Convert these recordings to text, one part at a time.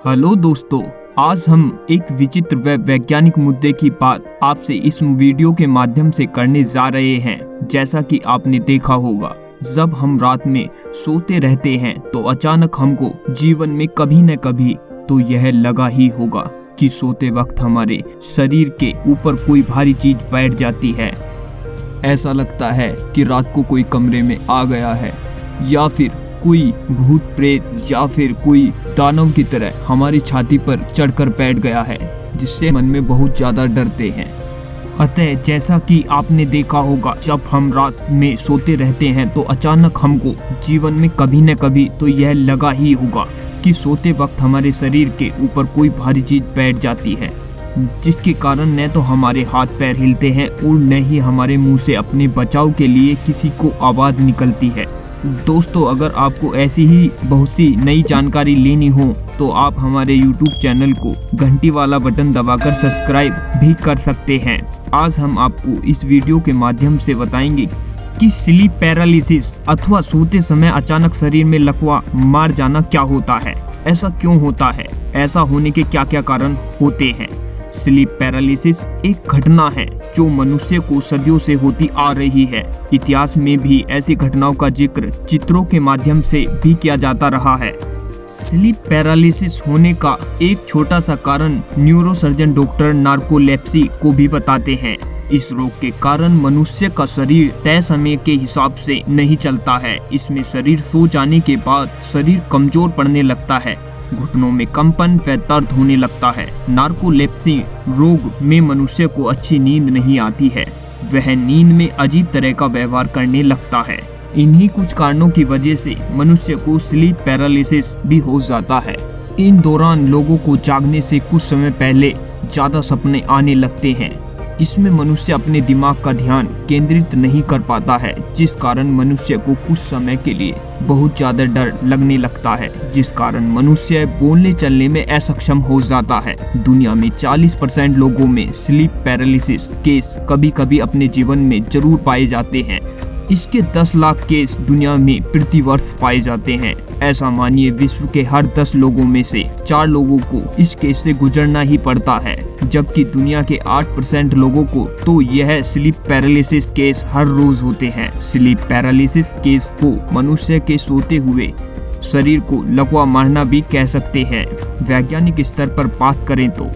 Hello दोस्तों, आज हम एक विचित्र व वैज्ञानिक मुद्दे की बात आपसे इस वीडियो के माध्यम से करने जा रहे हैं। जैसा कि आपने देखा होगा, जब हम रात में सोते रहते हैं तो अचानक हमको जीवन में कभी न कभी तो यह लगा ही होगा कि सोते वक्त हमारे शरीर के ऊपर कोई भारी चीज बैठ जाती है। ऐसा लगता है कि रात को कोई कमरे में आ गया है, या फिर कोई भूत प्रेत या फिर कोई दानव की तरह हमारी छाती पर चढ़कर बैठ गया है, जिससे मन में बहुत ज्यादा डरते हैं। अतः जैसा कि आपने देखा होगा, जब हम रात में सोते रहते हैं तो अचानक हमको जीवन में कभी न कभी तो यह लगा ही होगा कि सोते वक्त हमारे शरीर के ऊपर कोई भारी चीज बैठ जाती है, जिसके कारण न तो हमारे हाथ पैर हिलते हैं और न ही हमारे मुंह से अपने बचाव के लिए किसी को आवाज निकलती है। दोस्तों, अगर आपको ऐसी ही बहुत सी नई जानकारी लेनी हो तो आप हमारे YouTube चैनल को घंटी वाला बटन दबाकर सब्सक्राइब भी कर सकते हैं। आज हम आपको इस वीडियो के माध्यम से बताएंगे कि स्लीप पैरालिसिस अथवा सोते समय अचानक शरीर में लकवा मार जाना क्या होता है, ऐसा क्यों होता है, ऐसा होने के क्या क्या कारण होते हैं। स्लीप पैरालिसिस एक घटना है जो मनुष्य को सदियों से होती आ रही है। इतिहास में भी ऐसी घटनाओं का जिक्र चित्रों के माध्यम से भी किया जाता रहा है। स्लीप पैरालिसिस होने का एक छोटा सा कारण न्यूरोसर्जन डॉक्टर नार्कोलेप्सी को भी बताते हैं। इस रोग के कारण मनुष्य का शरीर तय समय के हिसाब से नहीं चलता है। इसमें शरीर सो जाने के बाद शरीर कमजोर पड़ने लगता है, घुटनों में कंपन व दर्द होने लगता है। नार्कोलेप्सी रोग में मनुष्य को अच्छी नींद नहीं आती है, वह नींद में अजीब तरह का व्यवहार करने लगता है। इन्हीं कुछ कारणों की वजह से मनुष्य को स्लीप पैरालिसिस भी हो जाता है। इन दौरान लोगों को जागने से कुछ समय पहले ज्यादा सपने आने लगते हैं। इसमें मनुष्य अपने दिमाग का ध्यान केंद्रित नहीं कर पाता है, जिस कारण मनुष्य को कुछ समय के लिए बहुत ज्यादा डर लगने लगता है, जिस कारण मनुष्य बोलने चलने में असक्षम हो जाता है। दुनिया में 40% लोगों में स्लीप पैरालिसिस केस कभी कभी अपने जीवन में जरूर पाए जाते हैं। इसके 10 लाख केस दुनिया में प्रति वर्ष पाए जाते हैं। ऐसा मानिए, विश्व के हर 10 लोगों में से 4 लोगों को इस केस से गुजरना ही पड़ता है, जबकि दुनिया के 8% लोगों को तो यह स्लीप पैरालिसिस केस हर रोज होते हैं। स्लीप पैरालिसिस केस को मनुष्य के सोते हुए शरीर को लकवा मारना भी कह सकते हैं। वैज्ञानिक स्तर पर बात करें तो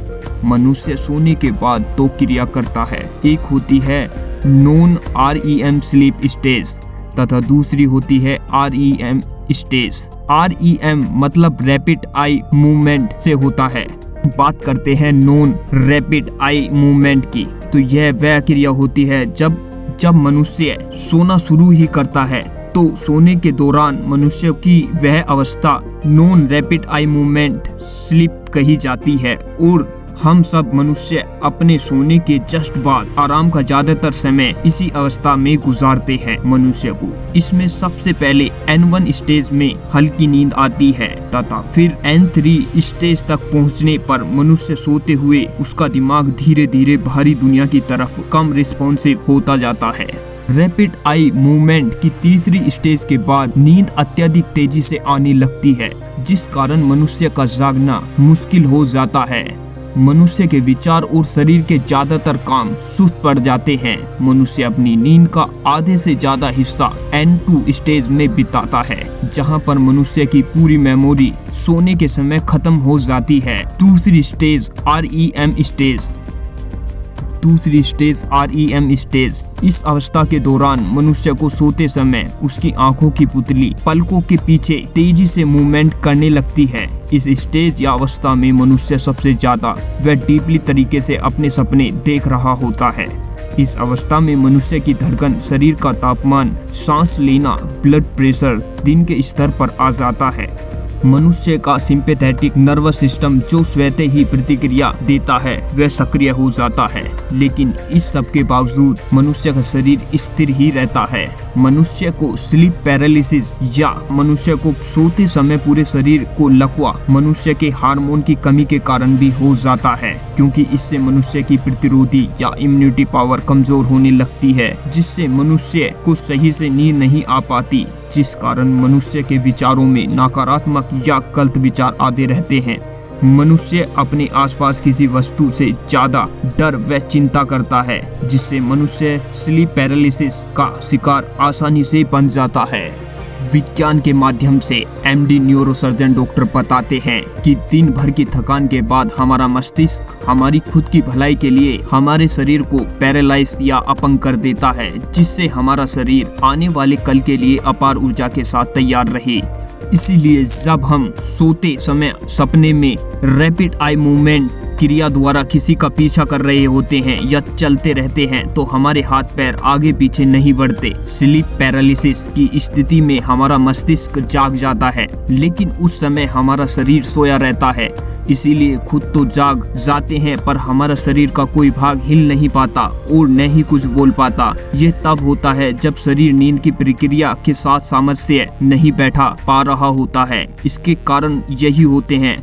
मनुष्य सोने के बाद 2 क्रिया करता है। एक होती है नॉन REM स्लीप स्टेज तथा दूसरी होती है REM स्टेज। REM मतलब रैपिड आई मूवमेंट से होता है। बात करते हैं नॉन रैपिड आई मूवमेंट की, तो यह वह क्रिया होती है जब मनुष्य सोना शुरू ही करता है, तो सोने के दौरान मनुष्य की वह अवस्था non rapid eye movement sleep कही जाती है। और हम सब मनुष्य अपने सोने के जस्ट बाद आराम का ज्यादातर समय इसी अवस्था में गुजारते हैं। मनुष्य को इसमें सबसे पहले N1 स्टेज में हल्की नींद आती है तथा फिर N3 स्टेज तक पहुंचने पर मनुष्य सोते हुए उसका दिमाग धीरे धीरे बाहरी दुनिया की तरफ कम रिस्पॉन्सिव होता जाता है। रैपिड आई मूवमेंट की तीसरी स्टेज के बाद नींद अत्यधिक तेजी से आने लगती है, जिस कारण मनुष्य का जागना मुश्किल हो जाता है। मनुष्य के विचार और शरीर के ज्यादातर काम सुस्त पड़ जाते हैं। मनुष्य अपनी नींद का आधे से ज्यादा हिस्सा N2 स्टेज में बिताता है, जहां पर मनुष्य की पूरी मेमोरी सोने के समय खत्म हो जाती है। दूसरी स्टेज REM स्टेज। इस अवस्था के दौरान मनुष्य को सोते समय उसकी आंखों की पुतली पलकों के पीछे तेजी से मूवमेंट करने लगती है। इस स्टेज या अवस्था में मनुष्य सबसे ज्यादा व डीपली तरीके से अपने सपने देख रहा होता है। इस अवस्था में मनुष्य की धड़कन, शरीर का तापमान, सांस लेना, ब्लड प्रेशर दिन के स्तर पर आ जाता है। मनुष्य का सिंपैथेटिक नर्वस सिस्टम जो स्वतः ही प्रतिक्रिया देता है वह सक्रिय हो जाता है, लेकिन इस सब के बावजूद मनुष्य का शरीर स्थिर ही रहता है। मनुष्य को स्लीप पैरालिसिस या मनुष्य को सोते समय पूरे शरीर को लकवा मनुष्य के हार्मोन की कमी के कारण भी हो जाता है, क्योंकि इससे मनुष्य की प्रतिरोधी या इम्यूनिटी पावर कमजोर होने लगती है, जिससे मनुष्य को सही से नींद नहीं आ पाती, जिस कारण मनुष्य के विचारों में नकारात्मक या गलत विचार आते रहते हैं। मनुष्य अपने आसपास किसी वस्तु से ज्यादा डर व चिंता करता है, जिससे मनुष्य स्लीप पैरालिसिस का शिकार आसानी से बन जाता है। विज्ञान के माध्यम से एमडी न्यूरोसर्जन डॉक्टर बताते हैं कि दिन भर की थकान के बाद हमारा मस्तिष्क हमारी खुद की भलाई के लिए हमारे शरीर को पैरालाइज या अपंग कर देता है, जिससे हमारा शरीर आने वाले कल के लिए अपार ऊर्जा के साथ तैयार रहे। इसीलिए जब हम सोते समय सपने में रैपिड आई मूवमेंट क्रिया द्वारा किसी का पीछा कर रहे होते हैं या चलते रहते हैं तो हमारे हाथ पैर आगे पीछे नहीं बढ़ते। स्लीप पैरालिसिस की स्थिति में हमारा मस्तिष्क जाग जाता है, लेकिन उस समय हमारा शरीर सोया रहता है। इसीलिए खुद तो जाग जाते हैं पर हमारा शरीर का कोई भाग हिल नहीं पाता और न ही कुछ बोल पाता। यह तब होता है जब शरीर नींद की प्रक्रिया के साथ सामंजस्य नहीं बैठा पा रहा होता है। इसके कारण यही होते हैं,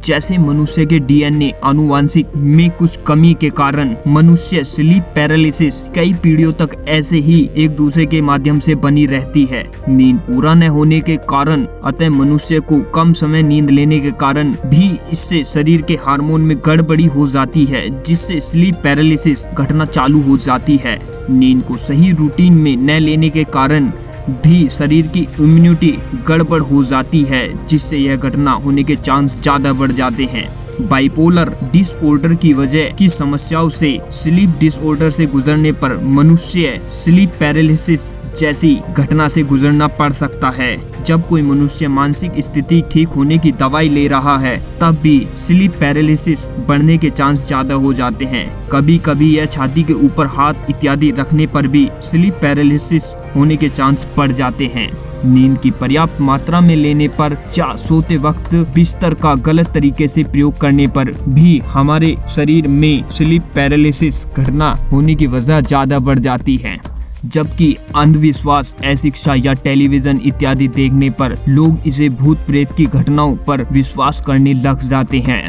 जैसे मनुष्य के डीएनए आनुवांशिक में कुछ कमी के कारण मनुष्य स्लीप पैरालिसिस कई पीढ़ियों तक ऐसे ही एक दूसरे के माध्यम से बनी रहती है। नींद पूरा न होने के कारण अतः मनुष्य को कम समय नींद लेने के कारण भी इससे शरीर के हार्मोन में गड़बड़ी हो जाती है, जिससे स्लीप पैरालिसिस घटना चालू हो जाती है। नींद को सही रूटीन में न लेने के कारण भी शरीर की इम्यूनिटी गड़बड़ हो जाती है, जिससे यह घटना होने के चांस ज्यादा बढ़ जाते हैं। बाइपोलर डिसऑर्डर की वजह की समस्याओं से स्लीप डिसऑर्डर से गुजरने पर मनुष्य स्लीप पैरालिसिस जैसी घटना से गुजरना पड़ सकता है। जब कोई मनुष्य मानसिक स्थिति ठीक होने की दवाई ले रहा है तब भी स्लीप पैरालिसिस बढ़ने के चांस ज्यादा हो जाते हैं। कभी कभी यह छाती के ऊपर हाथ इत्यादि रखने पर भी स्लीप पैरालिसिस होने के चांस बढ़ जाते हैं। नींद की पर्याप्त मात्रा में लेने पर या सोते वक्त बिस्तर का गलत तरीके से प्रयोग करने पर भी हमारे शरीर में स्लीप पैरालिसिस घटना होने की वजह ज्यादा बढ़ जाती है। जबकि अंधविश्वास, अशिक्षा या टेलीविजन इत्यादि देखने पर लोग इसे भूत प्रेत की घटनाओं पर विश्वास करने लग जाते हैं।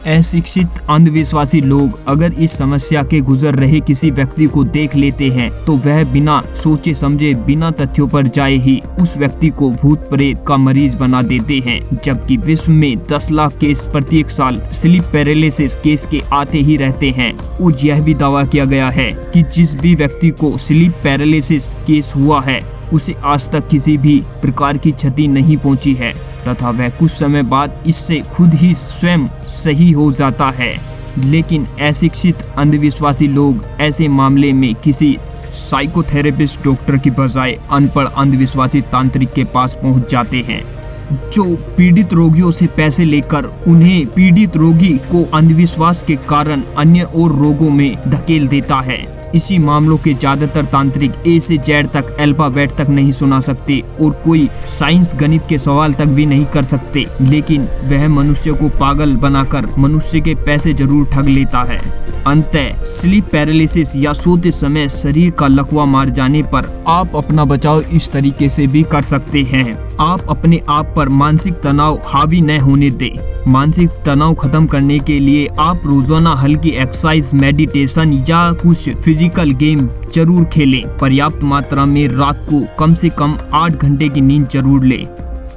अशिक्षित अंधविश्वासी लोग अगर इस समस्या के गुजर रहे किसी व्यक्ति को देख लेते हैं तो वह बिना सोचे समझे बिना तथ्यों पर जाए ही उस व्यक्ति को भूत प्रेत का मरीज बना देते हैं। जबकि विश्व में 10 लाख केस प्रत्येक साल स्लीप पैरालिसिस केस के आते ही रहते हैं और यह भी दावा किया गया है कि जिस भी व्यक्ति को स्लीप पैरालिसिस केस हुआ है उसे आज तक किसी भी प्रकार की क्षति नहीं पहुंची है तथा वह कुछ समय बाद इससे खुद ही स्वयं सही हो जाता है। लेकिन अशिक्षित अंधविश्वासी लोग ऐसे मामले में किसी साइकोथेरेपिस्ट डॉक्टर की बजाय अनपढ़ अंधविश्वासी तांत्रिक के पास पहुंच जाते हैं, जो पीड़ित रोगियों से पैसे लेकर उन्हें पीड़ित रोगी को अंधविश्वास के कारण अन्य और रोगों में धकेल देता है। इसी मामलों के ज्यादातर तांत्रिक ए से जेड तक अल्फाबेट तक नहीं सुना सकते और कोई साइंस गणित के सवाल तक भी नहीं कर सकते, लेकिन वह मनुष्य को पागल बनाकर मनुष्य के पैसे जरूर ठग लेता है। अंततः स्लीप पैरालिसिस या सोते समय शरीर का लकवा मार जाने पर आप अपना बचाव इस तरीके से भी कर सकते हैं। आप अपने आप पर मानसिक तनाव हावी न होने दें। मानसिक तनाव खत्म करने के लिए आप रोजाना हल्की एक्सरसाइज, मेडिटेशन या कुछ फिजिकल गेम जरूर खेलें। पर्याप्त मात्रा में रात को कम से कम 8 घंटे की नींद जरूर लें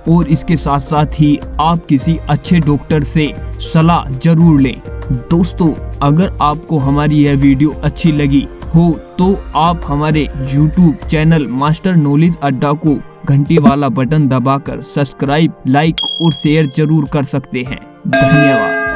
और इसके साथ साथ ही आप किसी अच्छे डॉक्टर से सलाह जरूर लें। दोस्तों, अगर आपको हमारी यह वीडियो अच्छी लगी हो तो आप हमारे YouTube चैनल मास्टर नॉलेज अड्डा को घंटी वाला बटन दबाकर सब्सक्राइब, लाइक और शेयर जरूर कर सकते हैं। धन्यवाद।